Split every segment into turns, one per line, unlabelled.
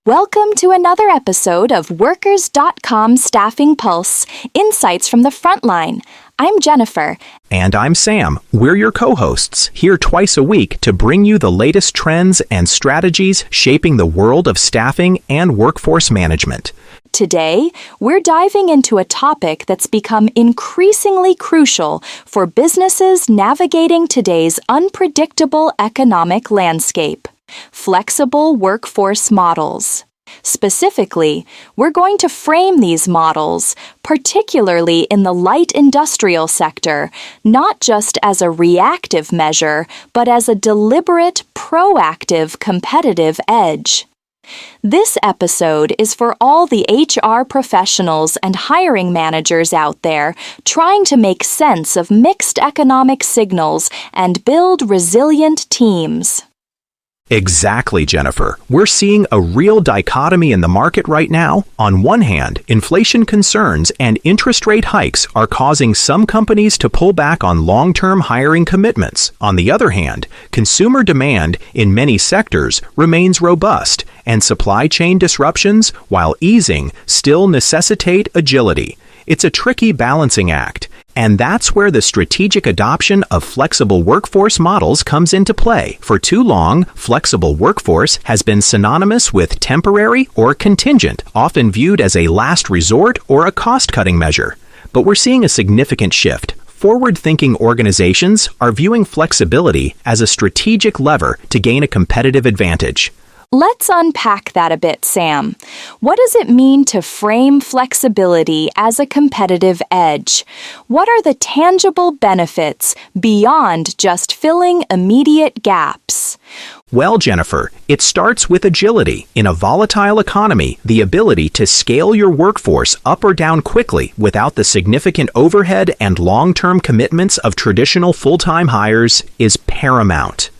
Welcome to another episode of Workers.com Staffing Pulse, Insights from the Frontline. I'm Jennifer.
And I'm Sam. We're your co-hosts, here twice a week to bring you the latest trends and strategies shaping the world of staffing and workforce management.
Today, we're diving into a topic that's become increasingly crucial for businesses navigating today's unpredictable economic landscape: flexible workforce models. Specifically, we're going to frame these models, particularly in the light industrial sector, not just as a reactive measure, but as a deliberate, proactive competitive edge. This episode is for all the HR professionals and hiring managers out there trying to make sense of mixed economic signals and build resilient teams.
Exactly, Jennifer. We're seeing a real dichotomy in the market right now. On one hand, inflation concerns and interest rate hikes are causing some companies to pull back on long-term hiring commitments. On the other hand, consumer demand in many sectors remains robust, and supply chain disruptions, while easing, still necessitate agility. It's a tricky balancing act. And that's where the strategic adoption of flexible workforce models comes into play. For too long, flexible workforce has been synonymous with temporary or contingent, often viewed as a last resort or a cost-cutting measure. But we're seeing a significant shift. Forward-thinking organizations are viewing flexibility as a strategic lever to gain a competitive advantage.
Let's unpack that a bit, Sam. What does it mean to frame flexibility as a competitive edge? What are the tangible benefits beyond just filling immediate gaps?
Well, Jennifer, it starts with agility. In a volatile economy, the ability to scale your workforce up or down quickly without the significant overhead and long-term commitments of traditional full-time hires is paramount.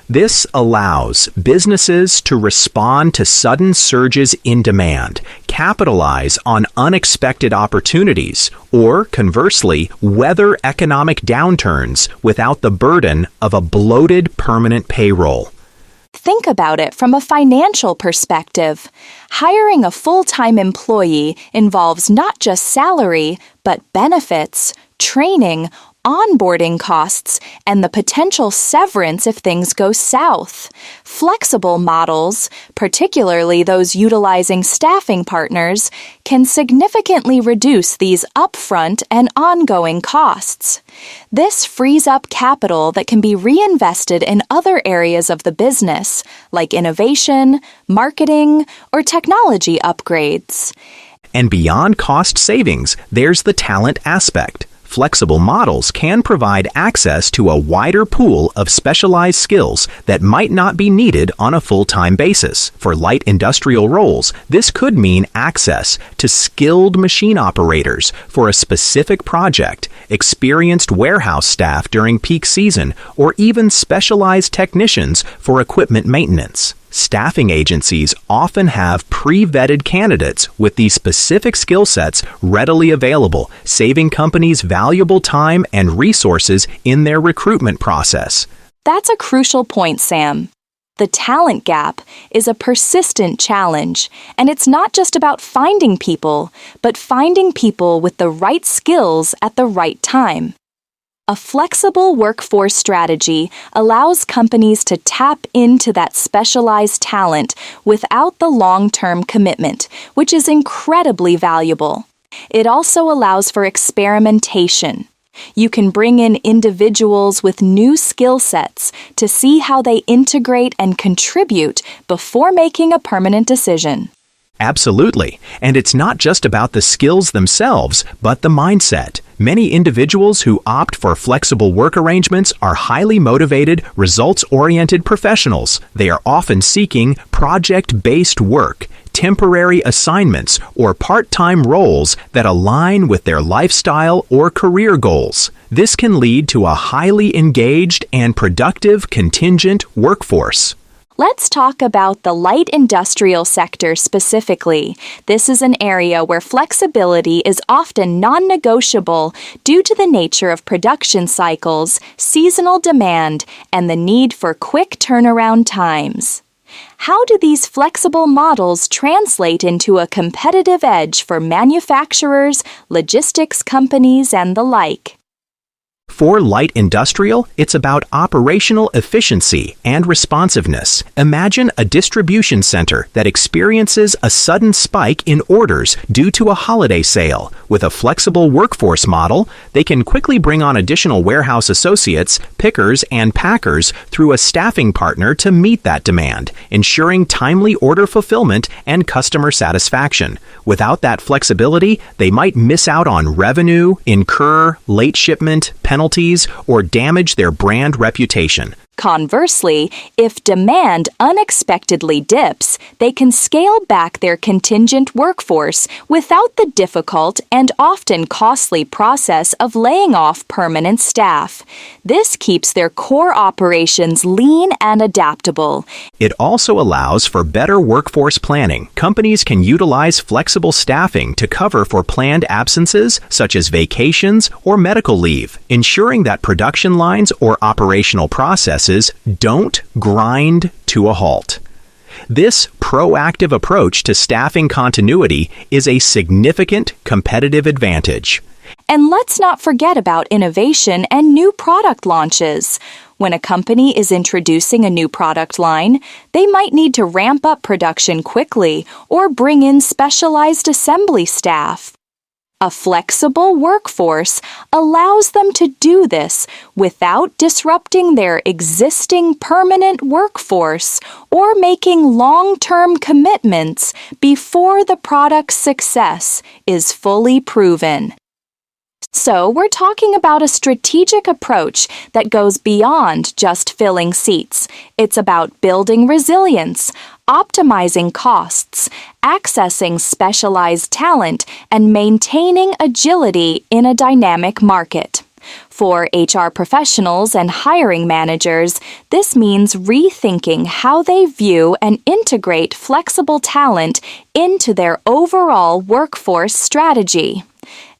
This allows businesses to respond to sudden surges in demand, capitalize on unexpected opportunities, or conversely, weather economic downturns without the burden of a bloated permanent payroll.
Think about it from a financial perspective. Hiring a full-time employee involves not just salary, but benefits, training, onboarding costs, and the potential severance if things go south. Flexible models, particularly those utilizing staffing partners, can significantly reduce these upfront and ongoing costs. This frees up capital that can be reinvested in other areas of the business, like innovation, marketing, or technology upgrades.
And beyond cost savings, there's the talent aspect. Flexible models can provide access to a wider pool of specialized skills that might not be needed on a full-time basis. For light industrial roles, this could mean access to skilled machine operators for a specific project, experienced warehouse staff during peak season, or even specialized technicians for equipment maintenance. Staffing agencies often have pre-vetted candidates with these specific skill sets readily available, saving companies valuable time and resources in their recruitment process.
That's a crucial point, Sam. The talent gap is a persistent challenge, and it's not just about finding people, but finding people with the right skills at the right time. A flexible workforce strategy allows companies to tap into that specialized talent without the long-term commitment, which is incredibly valuable. It also allows for experimentation. You can bring in individuals with new skill sets to see how they integrate and contribute before making a permanent decision.
Absolutely. And it's not just about the skills themselves, but the mindset. Many individuals who opt for flexible work arrangements are highly motivated, results-oriented professionals. They are often seeking project-based work, temporary assignments, or part-time roles that align with their lifestyle or career goals. This can lead to a highly engaged and productive contingent workforce.
Let's talk about the light industrial sector specifically. This is an area where flexibility is often non-negotiable due to the nature of production cycles, seasonal demand, and the need for quick turnaround times. How do these flexible models translate into a competitive edge for manufacturers, logistics companies, and the like?
For light industrial, it's about operational efficiency and responsiveness. Imagine a distribution center that experiences a sudden spike in orders due to a holiday sale. With a flexible workforce model, they can quickly bring on additional warehouse associates, pickers, and packers through a staffing partner to meet that demand, ensuring timely order fulfillment and customer satisfaction. Without that flexibility, they might miss out on revenue, incur late shipment, penalties, or damage their brand reputation.
Conversely, if demand unexpectedly dips, they can scale back their contingent workforce without the difficult and often costly process of laying off permanent staff. This keeps their core operations lean and adaptable.
It also allows for better workforce planning. Companies can utilize flexible staffing to cover for planned absences, such as vacations or medical leave, ensuring that production lines or operational processes don't grind to a halt. This proactive approach to staffing continuity is a significant competitive advantage.
And let's not forget about innovation and new product launches. When a company is introducing a new product line, they might need to ramp up production quickly or bring in specialized assembly staff. A flexible workforce allows them to do this without disrupting their existing permanent workforce or making long-term commitments before the product's success is fully proven. So, we're talking about a strategic approach that goes beyond just filling seats. It's about building resilience, optimizing costs, accessing specialized talent, and maintaining agility in a dynamic market. For HR professionals and hiring managers, this means rethinking how they view and integrate flexible talent into their overall workforce strategy.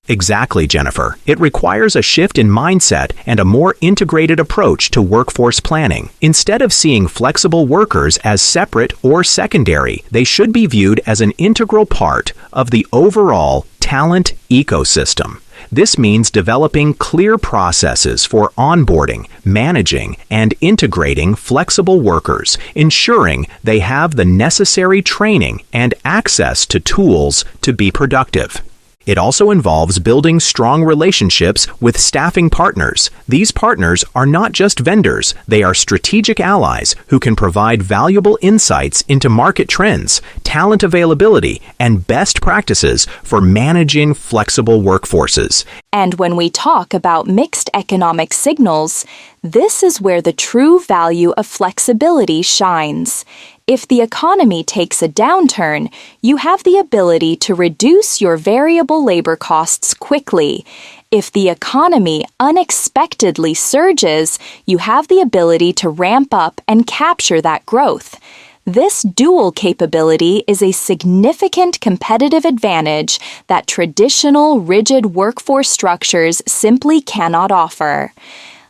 Exactly, Jennifer. It requires a shift in mindset and a more integrated approach to workforce planning. Instead of seeing flexible workers as separate or secondary, they should be viewed as an integral part of the overall talent ecosystem. This means developing clear processes for onboarding, managing, and integrating flexible workers, ensuring they have the necessary training and access to tools to be productive. It also involves building strong relationships with staffing partners. These partners are not just vendors, they are strategic allies who can provide valuable insights into market trends, talent availability, and best practices for managing flexible workforces.
And when we talk about mixed economic signals, this is where the true value of flexibility shines. If the economy takes a downturn, you have the ability to reduce your variable labor costs quickly. If the economy unexpectedly surges, you have the ability to ramp up and capture that growth. This dual capability is a significant competitive advantage that traditional rigid workforce structures simply cannot offer.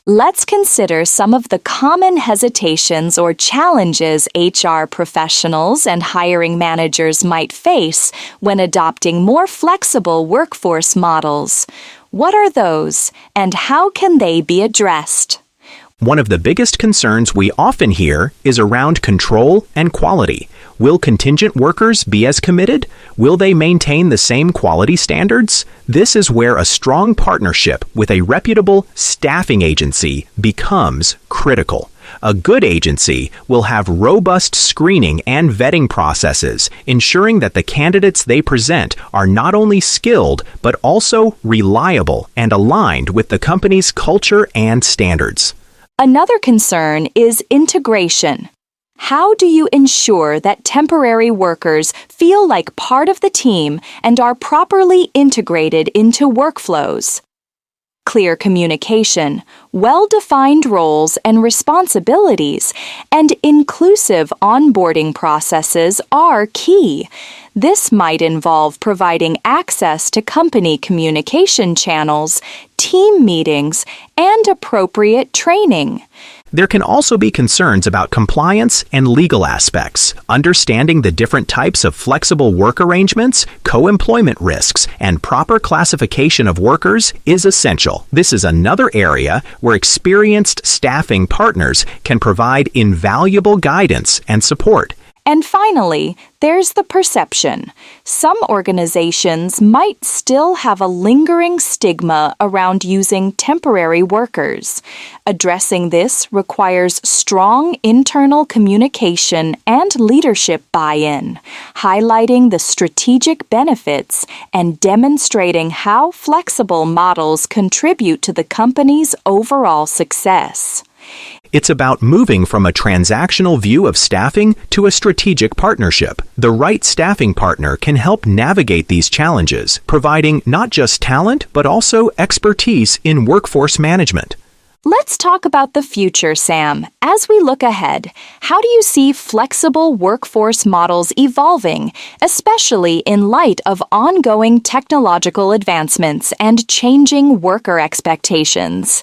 Let's consider some of the common hesitations or challenges HR professionals and hiring managers might face when adopting more flexible workforce models. What are those, and how can they be addressed?
One of the biggest concerns we often hear is around control and quality. Will contingent workers be as committed? Will they maintain the same quality standards? This is where a strong partnership with a reputable staffing agency becomes critical. A good agency will have robust screening and vetting processes, ensuring that the candidates they present are not only skilled, but also reliable and aligned with the company's culture and standards.
Another concern is integration. How do you ensure that temporary workers feel like part of the team and are properly integrated into workflows? Clear communication, well-defined roles and responsibilities, and inclusive onboarding processes are key. This might involve providing access to company communication channels, team meetings, and appropriate training.
There can also be concerns about compliance and legal aspects. Understanding the different types of flexible work arrangements, co-employment risks, and proper classification of workers is essential. This is another area where experienced staffing partners can provide invaluable guidance and support.
And finally, there's the perception. Some organizations might still have a lingering stigma around using temporary workers. Addressing this requires strong internal communication and leadership buy-in, highlighting the strategic benefits and demonstrating how flexible models contribute to the company's overall success.
It's about moving from a transactional view of staffing to a strategic partnership. The right staffing partner can help navigate these challenges, providing not just talent, but also expertise in workforce management.
Let's talk about the future, Sam. As we look ahead, how do you see flexible workforce models evolving, especially in light of ongoing technological advancements and changing worker expectations?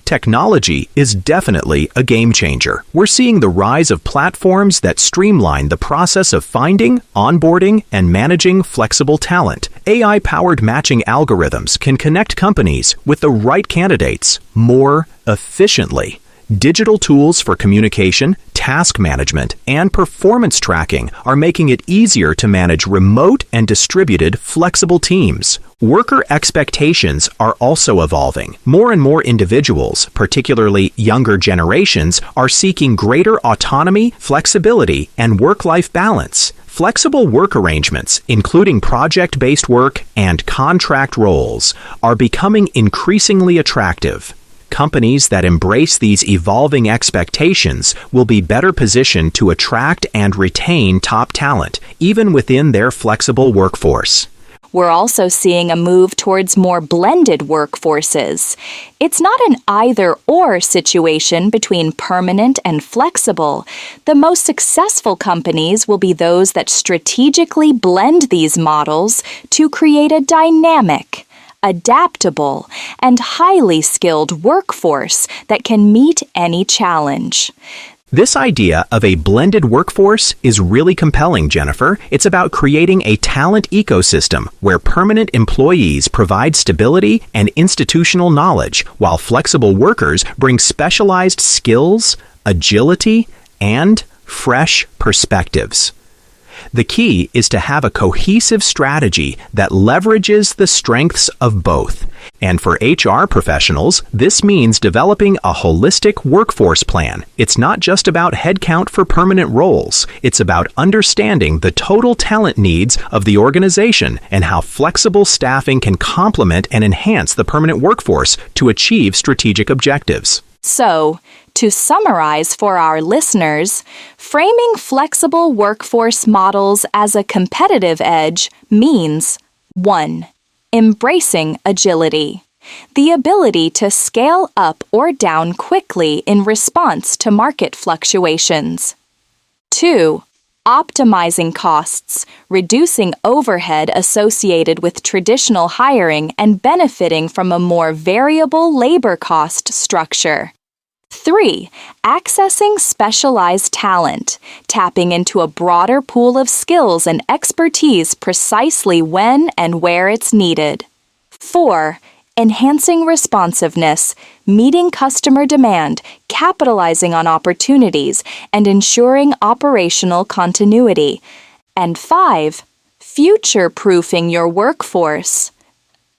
Technology is definitely a game changer. We're seeing the rise of platforms that streamline the process of finding, onboarding, and managing flexible talent. AI-powered matching algorithms can connect companies with the right candidates more efficiently. Digital tools for communication, task management, and performance tracking are making it easier to manage remote and distributed flexible teams. Worker expectations are also evolving. More and more individuals, particularly younger generations, are seeking greater autonomy, flexibility, and work-life balance. Flexible work arrangements, including project-based work and contract roles, are becoming increasingly attractive. Companies that embrace these evolving expectations will be better positioned to attract and retain top talent, even within their flexible workforce.
We're also seeing a move towards more blended workforces. It's not an either-or situation between permanent and flexible. The most successful companies will be those that strategically blend these models to create a dynamic, adaptable, and highly skilled workforce that can meet any challenge.
This idea of a blended workforce is really compelling, Jennifer. It's about creating a talent ecosystem where permanent employees provide stability and institutional knowledge, while flexible workers bring specialized skills, agility, and fresh perspectives. The key is to have a cohesive strategy that leverages the strengths of both. And for HR professionals, this means developing a holistic workforce plan. It's not just about headcount for permanent roles. It's about understanding the total talent needs of the organization and how flexible staffing can complement and enhance the permanent workforce to achieve strategic objectives.
So, to summarize for our listeners, framing flexible workforce models as a competitive edge means 1. Embracing agility, the ability to scale up or down quickly in response to market fluctuations. 2. Optimizing costs, reducing overhead associated with traditional hiring and benefiting from a more variable labor cost structure. 3. Accessing specialized talent, tapping into a broader pool of skills and expertise precisely when and where it's needed. 4. Enhancing responsiveness, meeting customer demand, capitalizing on opportunities, and ensuring operational continuity. And 5. Future-proofing your workforce,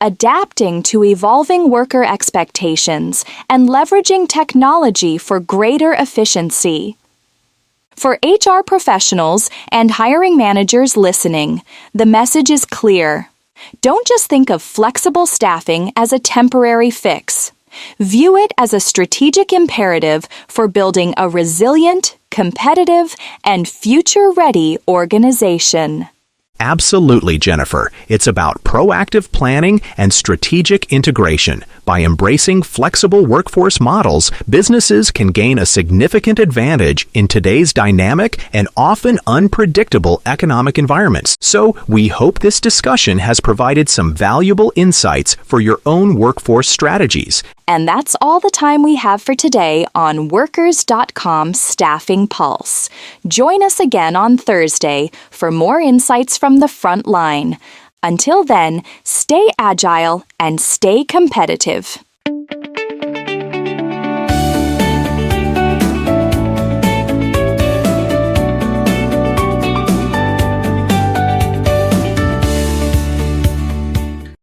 adapting to evolving worker expectations and leveraging technology for greater efficiency. For HR professionals and hiring managers listening, the message is clear. Don't just think of flexible staffing as a temporary fix. View it as a strategic imperative for building a resilient, competitive, and future-ready organization.
Absolutely, Jennifer. It's about proactive planning and strategic integration. By embracing flexible workforce models, businesses can gain a significant advantage in today's dynamic and often unpredictable economic environments. So, we hope this discussion has provided some valuable insights for your own workforce strategies.
And that's all the time we have for today on Workers.com Staffing Pulse. Join us again on Thursday for more insights from the front line. Until then, stay agile and stay competitive.